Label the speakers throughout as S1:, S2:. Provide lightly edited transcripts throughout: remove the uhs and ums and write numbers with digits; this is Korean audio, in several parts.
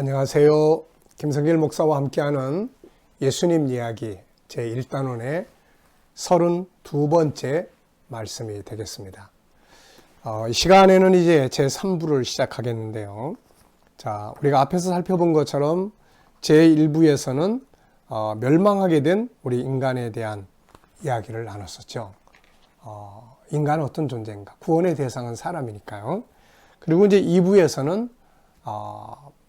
S1: 안녕하세요. 김성길 목사와 함께하는 예수님 이야기 제1단원의 32번째 말씀이 되겠습니다. 이 시간에는 이제 제3부를 시작하겠는데요. 자, 우리가 앞에서 살펴본 것처럼 제1부에서는 멸망하게 된 우리 인간에 대한 이야기를 나눴었죠. 인간은 어떤 존재인가? 구원의 대상은 사람이니까요. 그리고 이제 2부에서는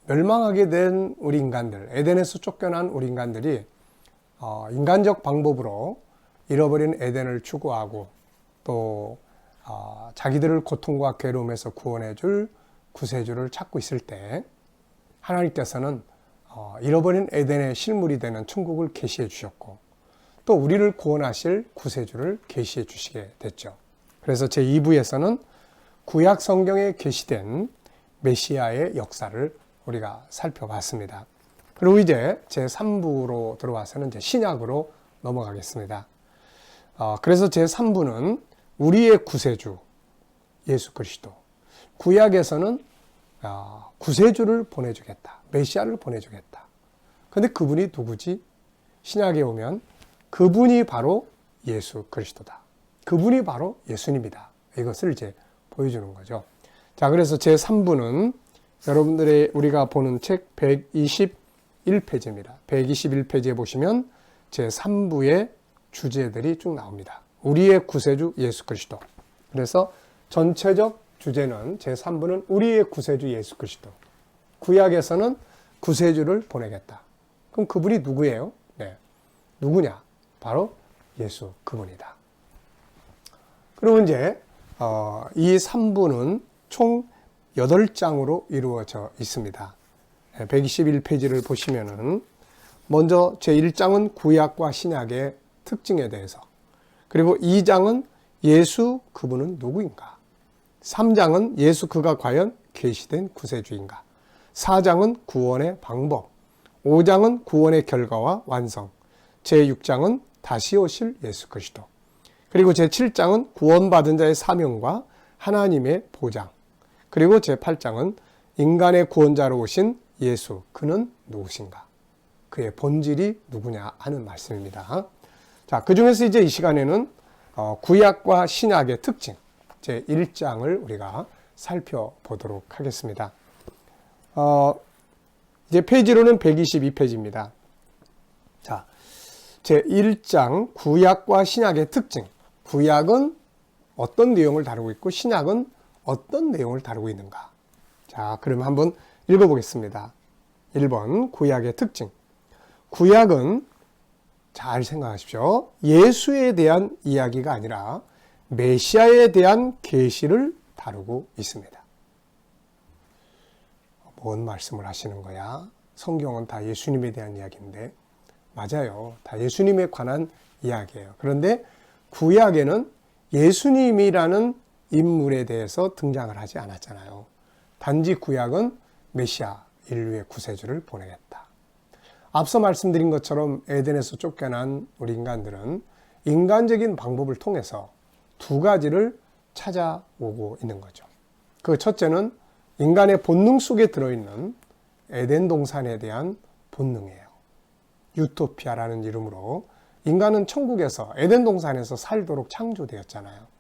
S1: 멸망하게 된 우리 인간들, 에덴에서 쫓겨난 우리 인간들이 인간적 방법으로 잃어버린 에덴을 추구하고 또 자기들을 고통과 괴로움에서 구원해줄 구세주를 찾고 있을 때 하나님께서는 잃어버린 에덴의 실물이 되는 천국을 계시해 주셨고 또 우리를 구원하실 구세주를 계시해 주시게 됐죠. 그래서 제2부에서는 구약 성경에 계시된 메시아의 역사를 우리가 살펴봤습니다. 그리고 이제 제3부로 들어와서는 이제 신약으로 넘어가겠습니다. 그래서 제3부는 우리의 구세주 예수 그리스도, 구약에서는 구세주를 보내주겠다, 메시아를 보내주겠다. 그런데 그분이 누구지? 신약에 오면 그분이 바로 예수 그리스도다. 그분이 바로 예수님이다. 이것을 이제 보여주는 거죠. 자, 그래서 제3부는 여러분들의 우리가 보는 책 121페이지입니다. 121페이지에 보시면 제3부의 주제들이 쭉 나옵니다. 우리의 구세주 예수 그리스도. 그래서 전체적 주제는 제3부는 우리의 구세주 예수 그리스도. 구약에서는 구세주를 보내겠다. 그럼 그분이 누구예요? 네. 누구냐? 바로 예수 그분이다. 그리고 이제 이 3부는 총 8장으로 이루어져 있습니다. 121페이지를 보시면은 먼저 제1장은 구약과 신약의 특징에 대해서, 그리고 2장은 예수 그분은 누구인가, 3장은 예수 그가 과연 계시된 구세주인가, 4장은 구원의 방법, 5장은 구원의 결과와 완성, 제6장은 다시 오실 예수 그리스도, 그리고 제7장은 구원받은 자의 사명과 하나님의 보장, 그리고 제8장은 인간의 구원자로 오신 예수, 그는 누구신가? 그의 본질이 누구냐 하는 말씀입니다. 자, 그 중에서 이제 이 시간에는 구약과 신약의 특징, 제1장을 우리가 살펴보도록 하겠습니다. 이제 페이지로는 122페이지입니다. 자, 제1장 구약과 신약의 특징. 구약은 어떤 내용을 다루고 있고 신약은 어떤 내용을 다루고 있는가? 자, 그러면 한번 읽어보겠습니다. 1번 구약의 특징. 구약은 잘 생각하십시오. 예수에 대한 이야기가 아니라 메시아에 대한 계시를 다루고 있습니다. 뭔 말씀을 하시는 거야? 성경은 다 예수님에 대한 이야기인데. 맞아요. 다 예수님에 관한 이야기예요. 그런데 구약에는 예수님이라는 인물에 대해서 등장을 하지 않았잖아요. 단지 구약은 메시아, 인류의 구세주를 보내겠다. 앞서 말씀드린 것처럼 에덴에서 쫓겨난 우리 인간들은 인간적인 방법을 통해서 두 가지를 찾아오고 있는 거죠. 그 첫째는 인간의 본능 속에 들어있는 에덴 동산에 대한 본능이에요. 유토피아라는 이름으로 인간은 천국에서 에덴 동산에서 살도록 창조되었잖아요.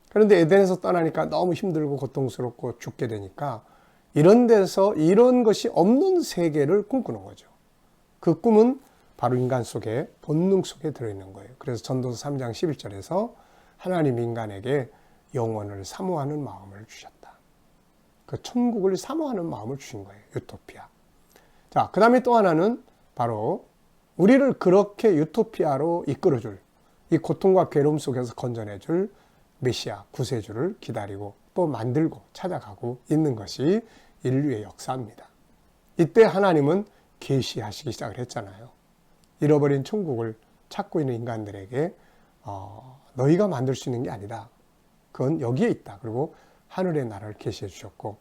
S1: 그런데 에덴에서 떠나니까 너무 힘들고 고통스럽고 죽게 되니까 이런 데서 이런 것이 없는 세계를 꿈꾸는 거죠. 그 꿈은 바로 인간 속에 본능 속에 들어있는 거예요. 그래서 전도서 3장 11절에서 하나님 인간에게 영원을 사모하는 마음을 주셨다. 그 천국을 사모하는 마음을 주신 거예요. 유토피아. 자, 그 다음에 또 하나는 바로 우리를 그렇게 유토피아로 이끌어줄, 이 고통과 괴로움 속에서 건져내줄 메시아, 구세주를 기다리고 또 만들고 찾아가고 있는 것이 인류의 역사입니다. 이때 하나님은 계시하시기 시작을 했잖아요. 잃어버린 천국을 찾고 있는 인간들에게 너희가 만들 수 있는 게 아니다. 그건 여기에 있다. 그리고 하늘의 나라를 계시해 주셨고,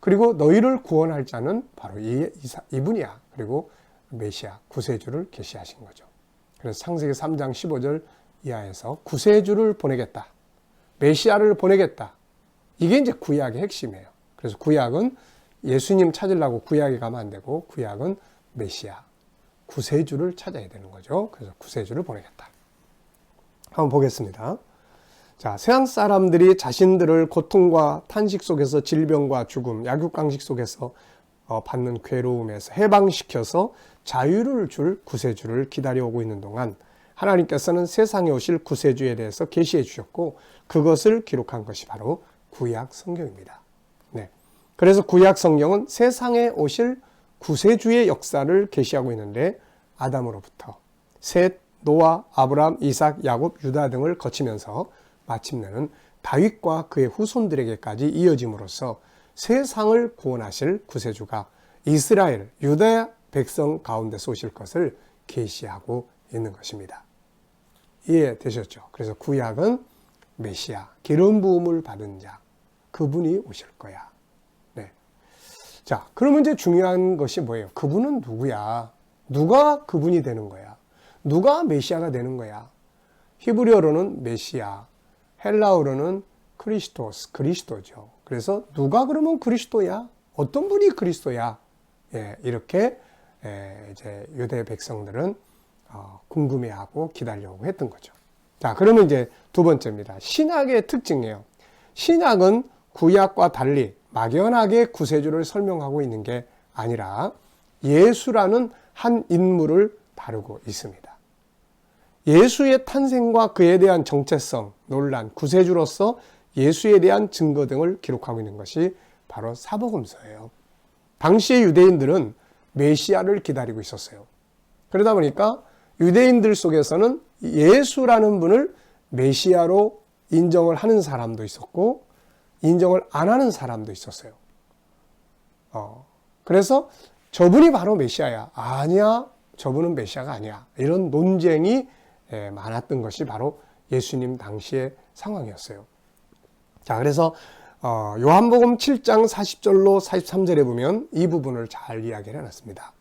S1: 그리고 너희를 구원할 자는 바로 이분이야. 그리고 메시아, 구세주를 계시하신 거죠. 그래서 창세기 3장 15절 이하에서 구세주를 보내겠다. 메시아를 보내겠다. 이게 이제 구약의 핵심이에요. 그래서 구약은 예수님 찾으려고 구약에 가면 안 되고 구약은 메시아, 구세주를 찾아야 되는 거죠. 그래서 구세주를 보내겠다. 한번 보겠습니다. 자, 세상 사람들이 자신들을 고통과 탄식 속에서 질병과 죽음, 약육강식 속에서 받는 괴로움에서 해방시켜서 자유를 줄 구세주를 기다려오고 있는 동안 하나님께서는 세상에 오실 구세주에 대해서 계시해 주셨고 그것을 기록한 것이 바로 구약 성경입니다. 네. 그래서 구약 성경은 세상에 오실 구세주의 역사를 계시하고 있는데 아담으로부터 셋, 노아, 아브람, 이삭, 야곱, 유다 등을 거치면서 마침내는 다윗과 그의 후손들에게까지 이어짐으로써 세상을 구원하실 구세주가 이스라엘, 유다 백성 가운데서 오실 것을 계시하고 있는 것입니다. 이해되셨죠? 그래서 구약은 메시아, 기름 부음을 받은 자, 그분이 오실 거야. 네. 자, 그러면 이제 중요한 것이 뭐예요? 그분은 누구야? 누가 그분이 되는 거야? 누가 메시아가 되는 거야? 히브리어로는 메시아, 헬라어로는 크리스토스, 그리스도죠. 그래서 누가 그러면 그리스도야? 어떤 분이 그리스도야? 예, 이렇게 이제 유대 백성들은 궁금해하고 기다려오고 했던 거죠. 자, 그러면 이제 두 번째입니다. 신약의 특징이에요. 신약은 구약과 달리 막연하게 구세주를 설명하고 있는 게 아니라 예수라는 한 인물을 다루고 있습니다. 예수의 탄생과 그에 대한 정체성, 논란, 구세주로서 예수에 대한 증거 등을 기록하고 있는 것이 바로 사복음서예요. 당시의 유대인들은 메시아를 기다리고 있었어요. 그러다 보니까 유대인들 속에서는 예수라는 분을 메시아로 인정을 하는 사람도 있었고 인정을 안 하는 사람도 있었어요. 그래서 저분이 바로 메시아야. 아니야, 저분은 메시아가 아니야. 이런 논쟁이 많았던 것이 바로 예수님 당시의 상황이었어요. 자, 그래서 요한복음 7장 40절로 43절에 보면 이 부분을 잘 이야기를 해놨습니다.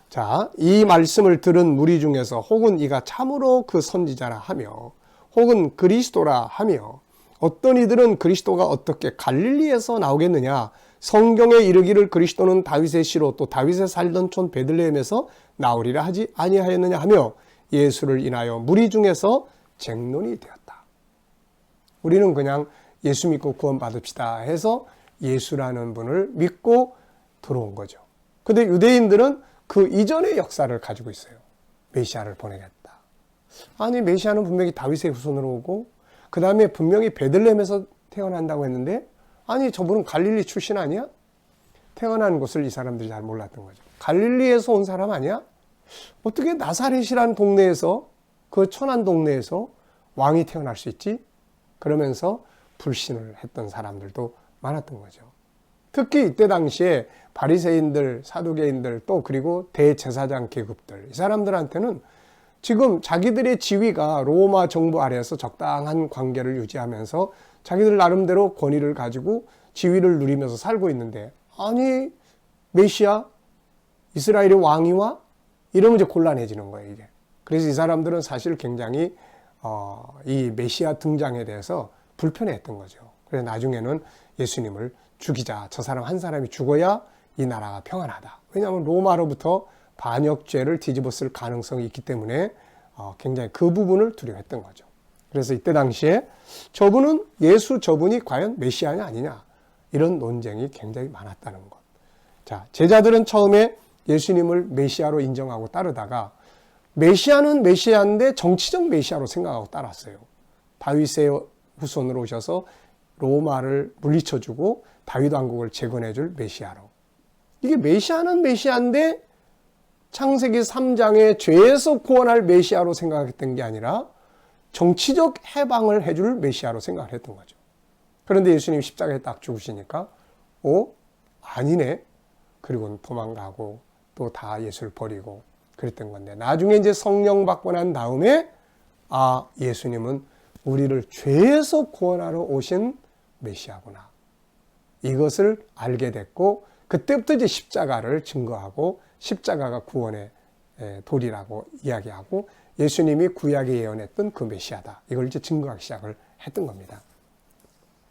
S1: 자, 이 말씀을 들은 무리 중에서 혹은 이가 참으로 그 선지자라 하며 혹은 그리스도라 하며 어떤 이들은 그리스도가 어떻게 갈릴리에서 나오겠느냐, 성경에 이르기를 그리스도는 다윗의 씨로 또 다윗의 살던 촌 베들레헴에서 나오리라 하지 아니하였느냐 하며 예수를 인하여 무리 중에서 쟁론이 되었다. 우리는 그냥 예수 믿고 구원 받읍시다 해서 예수라는 분을 믿고 들어온 거죠. 근데 유대인들은 그 이전의 역사를 가지고 있어요. 메시아를 보내겠다. 아니, 메시아는 분명히 다윗의 후손으로 오고 그 다음에 분명히 베들레헴에서 태어난다고 했는데 아니, 저분은 갈릴리 출신 아니야? 태어난 곳을 이 사람들이 잘 몰랐던 거죠. 갈릴리에서 온 사람 아니야? 어떻게 나사렛이라는 동네에서, 그 천한 동네에서 왕이 태어날 수 있지? 그러면서 불신을 했던 사람들도 많았던 거죠. 특히 이때 당시에 바리새인들, 사두개인들, 또 그리고 대제사장 계급들, 이 사람들한테는 지금 자기들의 지위가 로마 정부 아래에서 적당한 관계를 유지하면서 자기들 나름대로 권위를 가지고 지위를 누리면서 살고 있는데, 아니, 메시아, 이스라엘의 왕이 와? 이러면 이제 곤란해지는 거예요, 이게. 그래서 이 사람들은 사실 굉장히 이 메시아 등장에 대해서 불편해했던 거죠. 그래서 나중에는 예수님을 죽이자. 저 사람 한 사람이 죽어야 이 나라가 평안하다. 왜냐하면 로마로부터 반역죄를 뒤집었을 가능성이 있기 때문에 굉장히 그 부분을 두려워했던 거죠. 그래서 이때 당시에 저분은 예수 저분이 과연 메시아냐 아니냐 이런 논쟁이 굉장히 많았다는 것. 자, 제자들은 처음에 예수님을 메시아로 인정하고 따르다가 메시아는 메시아인데 정치적 메시아로 생각하고 따랐어요. 다윗의 후손으로 오셔서 로마를 물리쳐주고 다윗 왕국을 재건해줄 메시아로. 이게 메시아는 메시아인데 창세기 3장에 죄에서 구원할 메시아로 생각했던 게 아니라 정치적 해방을 해줄 메시아로 생각을 했던 거죠. 그런데 예수님 십자가에 딱 죽으시니까 아니네. 그리고는 도망가고 또 다 예수를 버리고 그랬던 건데, 나중에 이제 성령 받고 난 다음에 예수님은 우리를 죄에서 구원하러 오신 메시아구나. 이것을 알게 됐고 그때부터 이제 십자가를 증거하고 십자가가 구원의 도리라고 이야기하고 예수님이 구약에 예언했던 그 메시아다. 이걸 이제 증거하기 시작을 했던 겁니다.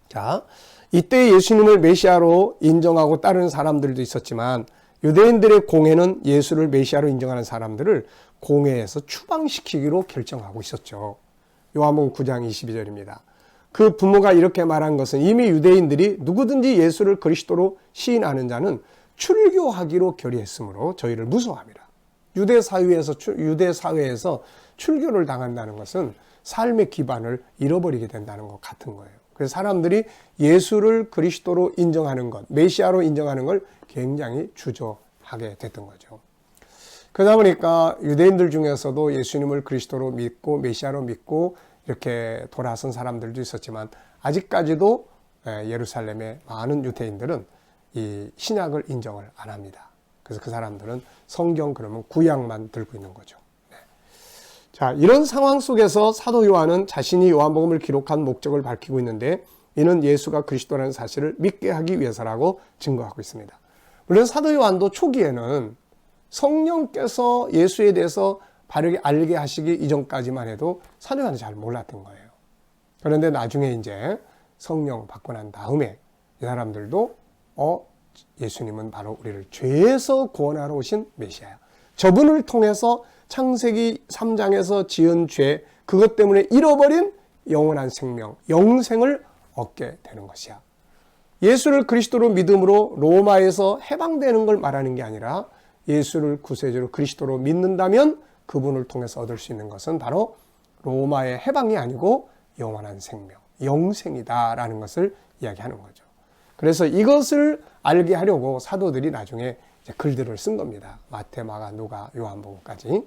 S1: 자, 이때 예수님을 메시아로 인정하고 따르는 사람들도 있었지만 유대인들의 공회는 예수를 메시아로 인정하는 사람들을 공회에서 추방시키기로 결정하고 있었죠. 요한복음 9장 22절입니다. 그 부모가 이렇게 말한 것은 이미 유대인들이 누구든지 예수를 그리스도로 시인하는 자는 출교하기로 결의했으므로 저희를 무서워합니다. 유대 사회에서 출교를 당한다는 것은 삶의 기반을 잃어버리게 된다는 것 같은 거예요. 그래서 사람들이 예수를 그리스도로 인정하는 것, 메시아로 인정하는 걸 굉장히 주저하게 됐던 거죠. 그러다 보니까 유대인들 중에서도 예수님을 그리스도로 믿고 메시아로 믿고 이렇게 돌아선 사람들도 있었지만 아직까지도 예루살렘의 많은 유대인들은 이 신약을 인정을 안 합니다. 그래서 그 사람들은 성경 그러면 구약만 들고 있는 거죠. 네. 자, 이런 상황 속에서 사도 요한은 자신이 요한복음을 기록한 목적을 밝히고 있는데 이는 예수가 그리스도라는 사실을 믿게 하기 위해서라고 증거하고 있습니다. 물론 사도 요한도 초기에는 성령께서 예수에 대해서 바르게 알게 하시기 이전까지만 해도 사도 요한은 잘 몰랐던 거예요. 그런데 나중에 이제 성령 받고 난 다음에 이 사람들도 예수님은 바로 우리를 죄에서 구원하러 오신 메시아야. 저분을 통해서 창세기 3장에서 지은 죄, 그것 때문에 잃어버린 영원한 생명, 영생을 얻게 되는 것이야. 예수를 그리스도로 믿음으로 로마에서 해방되는 걸 말하는 게 아니라 예수를 구세주로 그리스도로 믿는다면 그분을 통해서 얻을 수 있는 것은 바로 로마의 해방이 아니고 영원한 생명, 영생이다라는 것을 이야기하는 거죠. 그래서 이것을 알게 하려고 사도들이 나중에 이제 글들을 쓴 겁니다. 마태, 마가, 누가, 요한복음까지.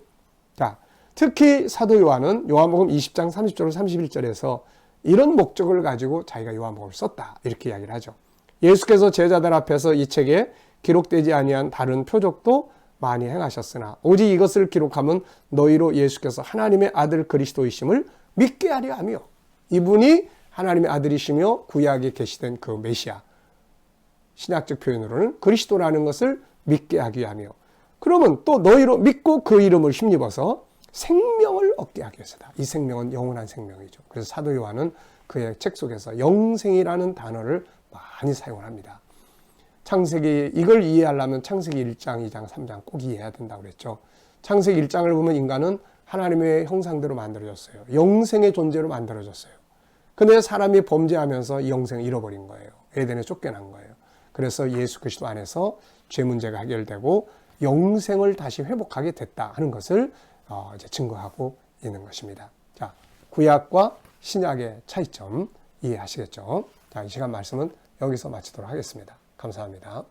S1: 자, 특히 사도 요한은 요한복음 20장 30절 31절에서 이런 목적을 가지고 자기가 요한복음을 썼다 이렇게 이야기를 하죠. 예수께서 제자들 앞에서 이 책에 기록되지 아니한 다른 표적도 많이 행하셨으나 오직 이것을 기록하면 너희로 예수께서 하나님의 아들 그리스도이심을 믿게 하려 하며, 이분이 하나님의 아들이시며 구약에 계시된 그 메시아, 신약적 표현으로는 그리스도라는 것을 믿게 하기 위하며, 그러면 또 너희로 믿고 그 이름을 힘입어서 생명을 얻게 하기 위해서다. 이 생명은 영원한 생명이죠. 그래서 사도 요한은 그의 책 속에서 영생이라는 단어를 많이 사용을 합니다. 창세기, 이걸 이해하려면 창세기 1장, 2장, 3장 꼭 이해해야 된다고 그랬죠. 창세기 1장을 보면 인간은 하나님의 형상대로 만들어졌어요. 영생의 존재로 만들어졌어요. 근데 사람이 범죄하면서 이 영생을 잃어버린 거예요. 에덴에 쫓겨난 거예요. 그래서 예수 그리스도 안에서 죄 문제가 해결되고 영생을 다시 회복하게 됐다 하는 것을 이제 증거하고 있는 것입니다. 자, 구약과 신약의 차이점 이해하시겠죠? 자, 이 시간 말씀은 여기서 마치도록 하겠습니다. 감사합니다.